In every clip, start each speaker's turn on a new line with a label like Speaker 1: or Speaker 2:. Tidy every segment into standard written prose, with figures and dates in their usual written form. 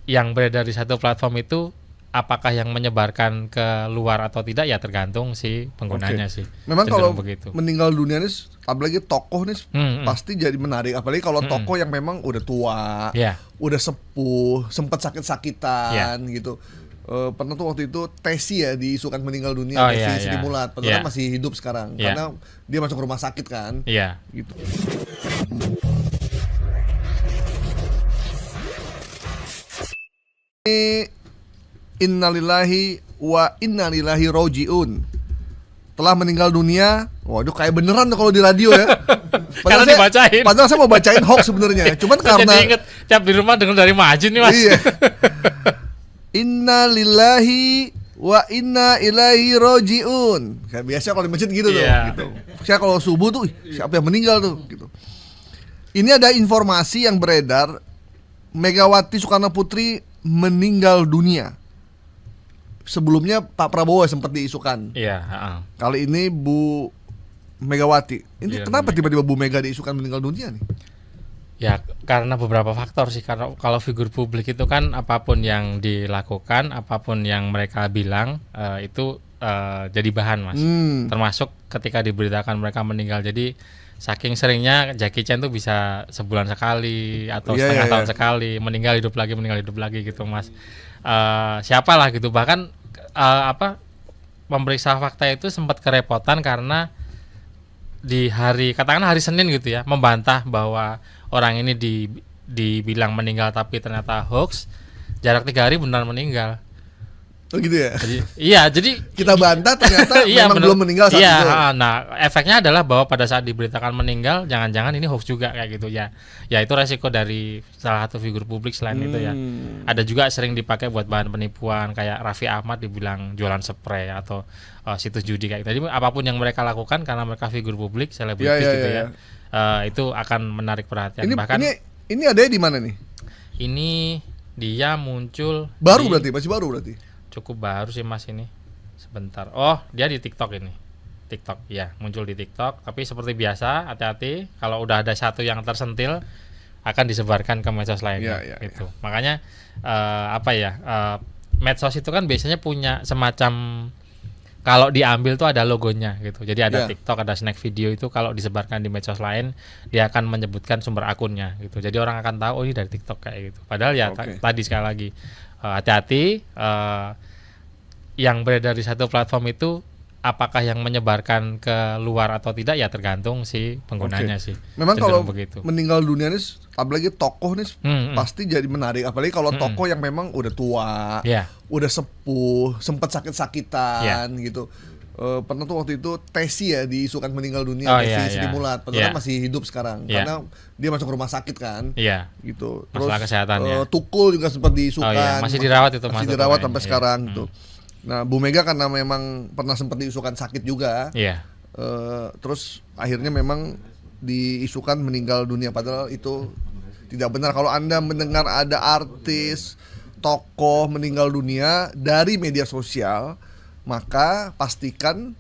Speaker 1: yang beredar di satu platform itu apakah yang menyebarkan ke luar atau tidak ya tergantung si penggunanya sih.
Speaker 2: Memang kalau
Speaker 1: Cenderung begitu.
Speaker 2: meninggal dunia nih, apalagi tokoh nih pasti jadi menarik. Apalagi kalau tokoh yang memang udah tua,
Speaker 1: Ya.
Speaker 2: udah sepuh, sempat sakit-sakitan gitu. Pernah tuh waktu itu Tesi ya diisukan meninggal dunia,
Speaker 1: Oh,
Speaker 2: Tesi
Speaker 1: iya,
Speaker 2: Sri
Speaker 1: iya.
Speaker 2: Mulat, padahal
Speaker 1: Iya.
Speaker 2: masih hidup sekarang
Speaker 1: Iya.
Speaker 2: karena dia masuk rumah sakit kan.
Speaker 1: Iya.
Speaker 2: Gitu. Innalillahi wa innalillahi rojiun. Telah meninggal dunia. Waduh, kayak beneran tuh kalau di radio ya.
Speaker 1: Karena dibacain.
Speaker 2: Padahal saya mau bacain hoax sebenarnya. Cuman karena
Speaker 1: Jadi inget tiap di rumah dengar dari Majin nih Mas.
Speaker 2: Iya. Innalillahi wa inna ilaihi rojiun. Kayak biasa kalau di masjid gitu tuh.
Speaker 1: Iya.
Speaker 2: Gitu. Saya kalau subuh tuh, siapa yang meninggal tuh? Gitu. Ini ada informasi yang beredar, Megawati Soekarno Putri meninggal dunia. Sebelumnya Pak Prabowo sempat diisukan.
Speaker 1: Iya,
Speaker 2: Kali ini Bu Megawati. Ini
Speaker 1: Iya,
Speaker 2: kenapa
Speaker 1: Bu Mega.
Speaker 2: tiba-tiba Bu Mega diisukan meninggal dunia nih?
Speaker 1: Ya karena beberapa faktor sih. Karena kalau figur publik itu kan apapun yang dilakukan, apapun yang mereka bilang itu jadi bahan Mas. Termasuk ketika diberitakan mereka meninggal. Jadi saking seringnya Jackie Chan tuh bisa sebulan sekali atau setengah tahun sekali meninggal hidup lagi gitu Mas. Siapalah gitu, bahkan pemeriksa fakta itu sempat kerepotan karena di katakanlah hari Senin gitu ya, membantah bahwa orang ini dibilang meninggal tapi ternyata hoax. Jarak 3 hari benar meninggal.
Speaker 2: Oh gitu ya.
Speaker 1: Jadi
Speaker 2: Kita bantah ternyata memang belum meninggal saat itu.
Speaker 1: Nah, efeknya adalah bahwa pada saat diberitakan meninggal, jangan-jangan ini hoax juga kayak gitu ya. Ya itu resiko dari salah satu figur publik selain itu ya. Ada juga sering dipakai buat bahan penipuan, kayak Raffi Ahmad dibilang jualan spray atau situs judi kayak gitu. Jadi apapun yang mereka lakukan karena mereka figur publik, selebritis gitu ya. Itu akan menarik perhatian.
Speaker 2: Ini adanya di mana nih?
Speaker 1: Ini dia muncul
Speaker 2: baru masih baru berarti.
Speaker 1: Cukup baru sih Mas ini. Sebentar. Oh, dia di TikTok ini. TikTok, ya, muncul di TikTok. Tapi seperti biasa, hati-hati kalau udah ada satu yang tersentil akan disebarkan ke medsos lainnya. Gitu. Makanya medsos itu kan biasanya punya semacam, kalau diambil tuh ada logonya gitu. Jadi ada TikTok, ada snack video itu kalau disebarkan di medsos lain dia akan menyebutkan sumber akunnya gitu. Jadi orang akan tahu ini dari TikTok kayak gitu. Padahal ya tadi sekali lagi hati-hati, yang beredar di satu platform itu apakah yang menyebarkan ke luar atau tidak ya tergantung si penggunanya sih.
Speaker 2: Memang kalau
Speaker 1: begitu.
Speaker 2: Meninggal dunia nih, apalagi tokoh nih pasti jadi menarik. Apalagi kalau tokoh yang memang udah tua, udah sepuh, sempat sakit-sakitan gitu. Pernah tuh waktu itu Tesi ya diisukan meninggal dunia, Tesi Sri Mulat, padahal masih hidup sekarang karena dia masuk rumah sakit kan. Gitu. Terus
Speaker 1: masalah kesehatan
Speaker 2: Tukul juga sempat diisukan.
Speaker 1: Masih dirawat itu
Speaker 2: masih dirawat sampai sekarang gitu. Nah, Bu Mega karena memang pernah sempat diisukan sakit juga. Terus akhirnya memang diisukan meninggal dunia, padahal itu tidak benar. Kalau Anda mendengar ada artis, tokoh meninggal dunia dari media sosial, maka pastikan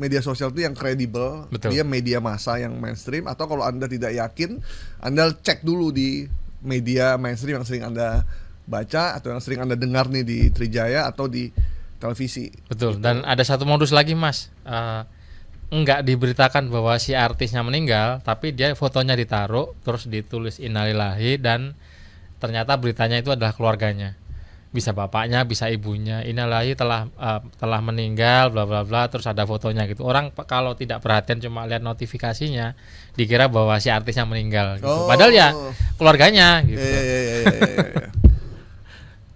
Speaker 2: media sosial itu yang kredibel, dia media massa yang mainstream. Atau kalau Anda tidak yakin, Anda cek dulu di media mainstream yang sering Anda baca atau yang sering Anda dengar nih di Trijaya atau di televisi.
Speaker 1: Betul. Gitu. Dan ada satu modus lagi Mas, enggak diberitakan bahwa si artisnya meninggal, tapi dia fotonya ditaruh terus ditulis innalillahi dan ternyata beritanya itu adalah keluarganya. Bisa bapaknya, bisa ibunya, innalillahi telah meninggal bla bla bla, terus ada fotonya gitu. Orang kalau tidak perhatian cuma lihat notifikasinya dikira bahwa si artisnya meninggal gitu. Padahal ya keluarganya gitu.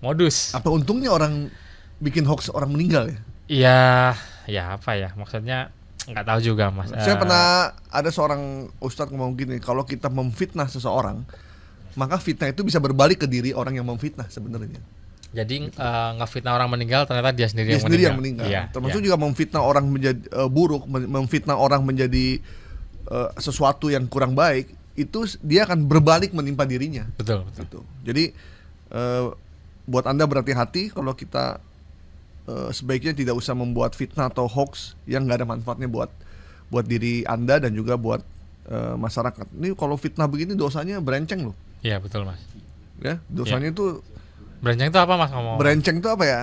Speaker 1: Modus.
Speaker 2: Apa untungnya orang bikin hoax orang meninggal ya?
Speaker 1: Iya, ya apa ya? Maksudnya nggak tahu juga Mas.
Speaker 2: Saya pernah ada seorang ustadz ngomong gini, kalau kita memfitnah seseorang, maka fitnah itu bisa berbalik ke diri orang yang memfitnah sebenarnya.
Speaker 1: Jadi ngefitnah orang meninggal ternyata dia sendiri
Speaker 2: yang meninggal. Termasuk juga memfitnah orang menjadi buruk, memfitnah orang menjadi sesuatu yang kurang baik, itu dia akan berbalik menimpa dirinya.
Speaker 1: Betul.
Speaker 2: Gitu. Jadi buat Anda berhati-hati kalau kita sebaiknya tidak usah membuat fitnah atau hoax yang nggak ada manfaatnya buat diri Anda dan juga buat masyarakat. Ini kalau fitnah begini dosanya berenceng loh.
Speaker 1: Iya betul Mas.
Speaker 2: Ya, dosanya itu
Speaker 1: Berenceng itu apa Mas ngomong?
Speaker 2: Berenceng itu apa ya?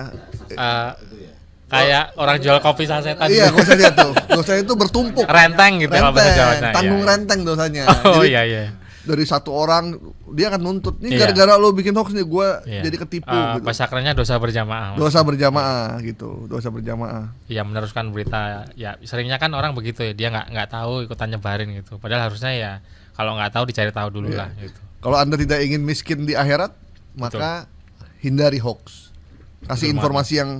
Speaker 1: Kayak orang jual kopi sasetan.
Speaker 2: Iya, dosanya tuh. Dosanya itu bertumpuk.
Speaker 1: Renteng gitu kalau bahasa Jawanya.
Speaker 2: Tanggung renteng dosanya.
Speaker 1: Oh
Speaker 2: Jadi,
Speaker 1: iya.
Speaker 2: dari satu orang dia akan nuntut nih gara-gara lo bikin hoax nih gue jadi ketipu gitu.
Speaker 1: Bahasa kerennya dosa berjamaah.
Speaker 2: Dosa berjamaah gitu, dosa berjamaah.
Speaker 1: Iya, meneruskan berita. Ya seringnya kan orang begitu ya, dia nggak tahu ikutan nyebarin gitu. Padahal harusnya ya kalau nggak tahu dicari tahu dulu lah gitu.
Speaker 2: Kalau Anda tidak ingin miskin di akhirat, maka hindari hoax. Kasih informasi yang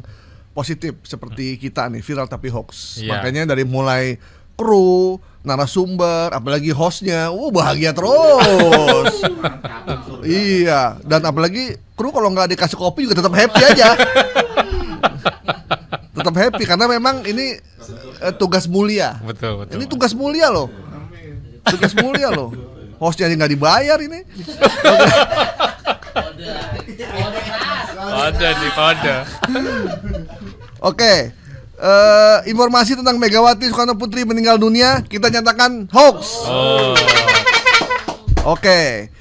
Speaker 2: positif seperti kita nih, viral tapi hoax. Makanya dari mulai kru, narasumber, apalagi hostnya, bahagia terus. Iya, dan apalagi kru kalau nggak dikasih kopi juga tetap happy aja. Tetap happy karena memang ini tugas mulia.
Speaker 1: Betul.
Speaker 2: Ini tugas mulia loh. Tugas mulia loh. Hostnya nggak dibayar ini.
Speaker 1: Kode.
Speaker 2: Oke. Informasi tentang Megawati Soekarno Putri meninggal dunia kita nyatakan hoax. Oke.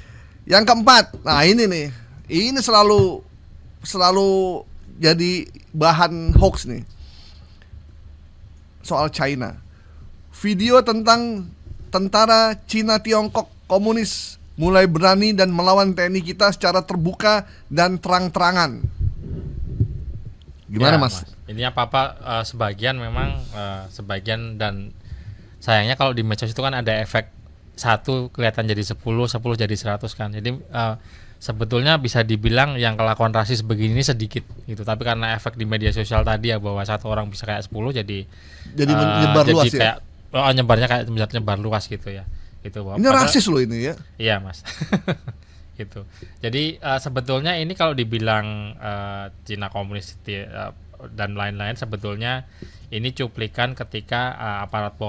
Speaker 2: Yang keempat, nah ini nih, ini selalu jadi bahan hoax nih. Soal China. Video tentang tentara Cina Tiongkok komunis mulai berani dan melawan TNI kita secara terbuka dan terang-terangan. Gimana Mas?
Speaker 1: Ini apa sebagian memang sebagian, dan sayangnya kalau di medsos itu kan ada efek satu kelihatan jadi 10 jadi 100 kan. Jadi sebetulnya bisa dibilang yang kelakuan rasis begini sedikit gitu, tapi karena efek di media sosial tadi ya, bahwa satu orang bisa kayak 10 jadi
Speaker 2: menyebar luas
Speaker 1: kayak, ya. Nyebarnya kayak nyebar luas gitu ya. Gitu,
Speaker 2: ini rasis loh ini ya.
Speaker 1: Iya Mas. Gitu. Jadi sebetulnya ini kalau dibilang Cina komunis dan lain-lain, sebetulnya ini cuplikan ketika aparat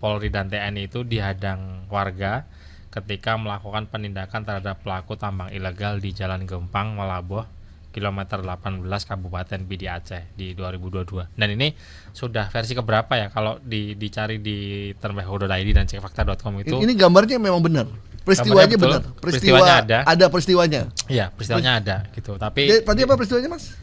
Speaker 1: Polri dan TNI itu dihadang warga ketika melakukan penindakan terhadap pelaku tambang ilegal di Jalan Gempang, Malaboh, kilometer 18 Kabupaten Pidi Aceh di 2022. Dan ini sudah versi keberapa ya kalau dicari di termeh.id dan cekfakta.com itu.
Speaker 2: Ini gambarnya memang benar. Peristiwanya benar.
Speaker 1: Peristiwanya
Speaker 2: ada peristiwanya.
Speaker 1: Iya, peristiwanya ada gitu. Tapi
Speaker 2: tadi apa peristiwanya, Mas?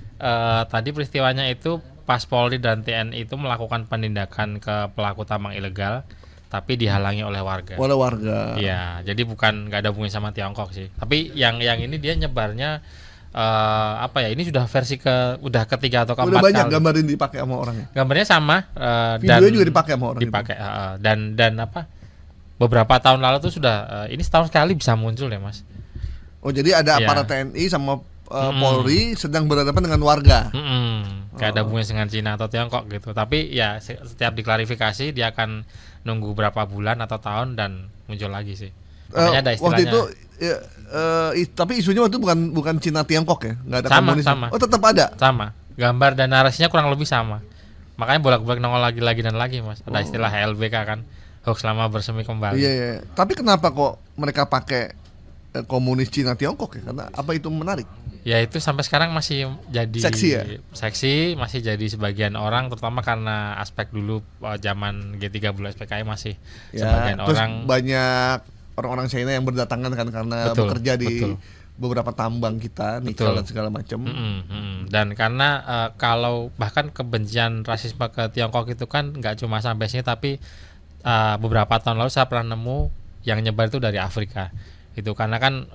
Speaker 1: Tadi peristiwanya itu pas Polri dan TNI itu melakukan penindakan ke pelaku tambang ilegal, tapi dihalangi oleh warga.
Speaker 2: Oleh warga.
Speaker 1: Iya, jadi nggak ada hubungannya sama Tiongkok sih. Tapi yang ini dia nyebarnya ini sudah versi udah ketiga atau keempat kali.
Speaker 2: Udah banyak gambarin dipakai sama orangnya.
Speaker 1: Gambarnya sama.
Speaker 2: Videonya juga dipakai sama orang.
Speaker 1: Dipakai dan beberapa tahun lalu tuh sudah ini setahun sekali bisa muncul ya Mas.
Speaker 2: Oh jadi ada aparat TNI sama Polri sedang berhadapan dengan warga.
Speaker 1: Gak ada hubungannya dengan Cina atau Tiongkok gitu. Tapi ya setiap diklarifikasi dia akan nunggu berapa bulan atau tahun dan muncul lagi sih. Makanya ada istilahnya.
Speaker 2: Waktu itu tapi isunya waktu itu bukan Cina Tiongkok ya, nggak ada komunis.
Speaker 1: Sama.
Speaker 2: Oh tetap ada.
Speaker 1: Sama. Gambar dan narasinya kurang lebih sama. Makanya bolak-balik nongol lagi dan lagi Mas. Ada istilah HLBK kan, hoax lama bersemi kembali.
Speaker 2: Iya. Tapi kenapa kok mereka pakai komunis Cina Tiongkok ya? Karena apa itu menarik?
Speaker 1: Ya itu sampai sekarang masih jadi seksi, masih jadi sebagian orang, terutama karena aspek dulu zaman G30 SPKI masih sebagian orang.
Speaker 2: Banyak orang-orang China yang berdatangan kan karena bekerja di beberapa tambang kita, nikel dan segala macam.
Speaker 1: Dan karena kalau bahkan kebencian rasisme ke Tiongkok itu kan nggak cuma sampai sini, tapi beberapa tahun lalu saya pernah nemu yang nyebar itu dari Afrika. Itu karena kan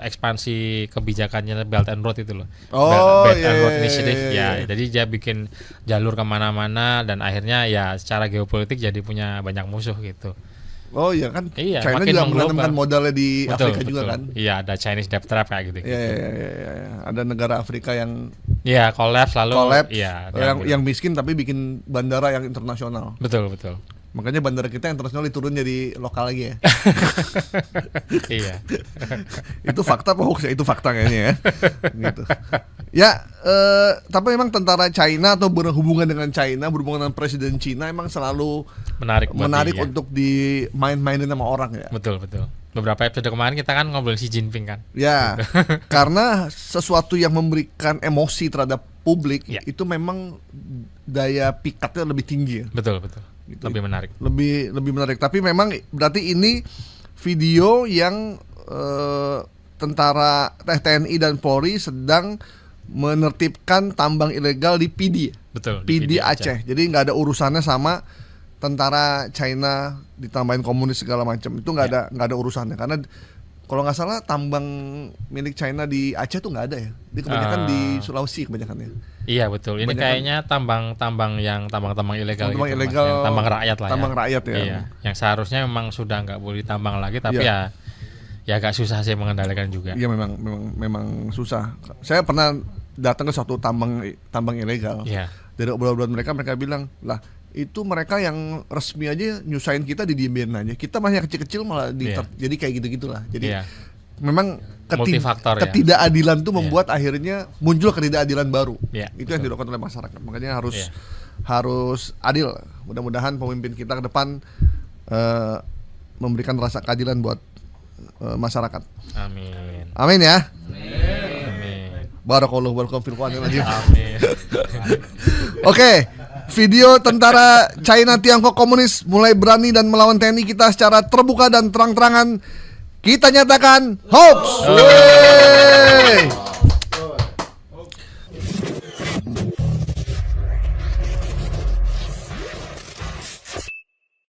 Speaker 1: ekspansi kebijakannya Belt and Road itu loh. Belt and Road Initiative ya. Jadi dia bikin jalur kemana-mana dan akhirnya ya secara geopolitik jadi punya banyak musuh gitu.
Speaker 2: Oh iya kan.
Speaker 1: Iya,
Speaker 2: China juga menanamkan modalnya di Afrika juga kan.
Speaker 1: Iya, ada Chinese debt trap kayak gitu.
Speaker 2: Iya. Ada negara Afrika yang
Speaker 1: collapse lalu.
Speaker 2: Iya. Yang miskin tapi bikin bandara yang internasional.
Speaker 1: Betul.
Speaker 2: Makanya bandara kita internasional diturun jadi lokal lagi ya.
Speaker 1: Iya.
Speaker 2: Itu fakta apa hoax ya? Itu fakta kayaknya ya. Gitu. Ya, tapi memang tentara China atau berhubungan dengan China, berhubungan dengan presiden China emang selalu menarik untuk dimain-mainin sama orang ya.
Speaker 1: Betul. Beberapa episode kemarin kita kan ngobrol Xi Jinping kan.
Speaker 2: Ya, karena sesuatu yang memberikan emosi terhadap publik itu memang daya pikatnya lebih tinggi ya.
Speaker 1: Betul. Gitu. Lebih menarik.
Speaker 2: Lebih menarik. Tapi memang berarti ini video yang tentara TNI dan Polri sedang menertibkan tambang ilegal di PD.
Speaker 1: Betul.
Speaker 2: PD Aceh. Jadi nggak ada urusannya sama tentara China ditambahin komunis segala macam. Itu nggak ada urusannya karena kalau nggak salah tambang milik China di Aceh tuh nggak ada ya. Di kebanyakan di Sulawesi kebanyakannya.
Speaker 1: Iya betul. Ini kayaknya tambang ilegal.
Speaker 2: Tambang
Speaker 1: gitu,
Speaker 2: ilegal.
Speaker 1: Yang tambang rakyat lah.
Speaker 2: Tambang rakyat ya.
Speaker 1: Iya. Yang seharusnya memang sudah nggak boleh ditambang lagi, tapi ya agak susah sih mengendalikan juga.
Speaker 2: Iya memang susah. Saya pernah datang ke suatu tambang ilegal.
Speaker 1: Iya.
Speaker 2: Dari obrolan mereka bilang lah itu mereka yang resmi aja nyusahin kita didiemin aja. Kita masih kecil-kecil malah jadi kayak gitu-gitulah. Jadi memang ketidakadilan tuh membuat akhirnya muncul ketidakadilan baru. Itu yang dilakukan oleh masyarakat. Makanya harus adil. Mudah-mudahan pemimpin kita ke depan memberikan rasa keadilan buat masyarakat.
Speaker 1: Amin.
Speaker 2: Amin ya.
Speaker 1: Amin.
Speaker 2: Barakallahu fil Qur'anil azim.
Speaker 1: Amin.
Speaker 2: Oke, video tentara China Tiongkok komunis mulai berani dan melawan TNI kita secara terbuka dan terang-terangan kita nyatakan hoax.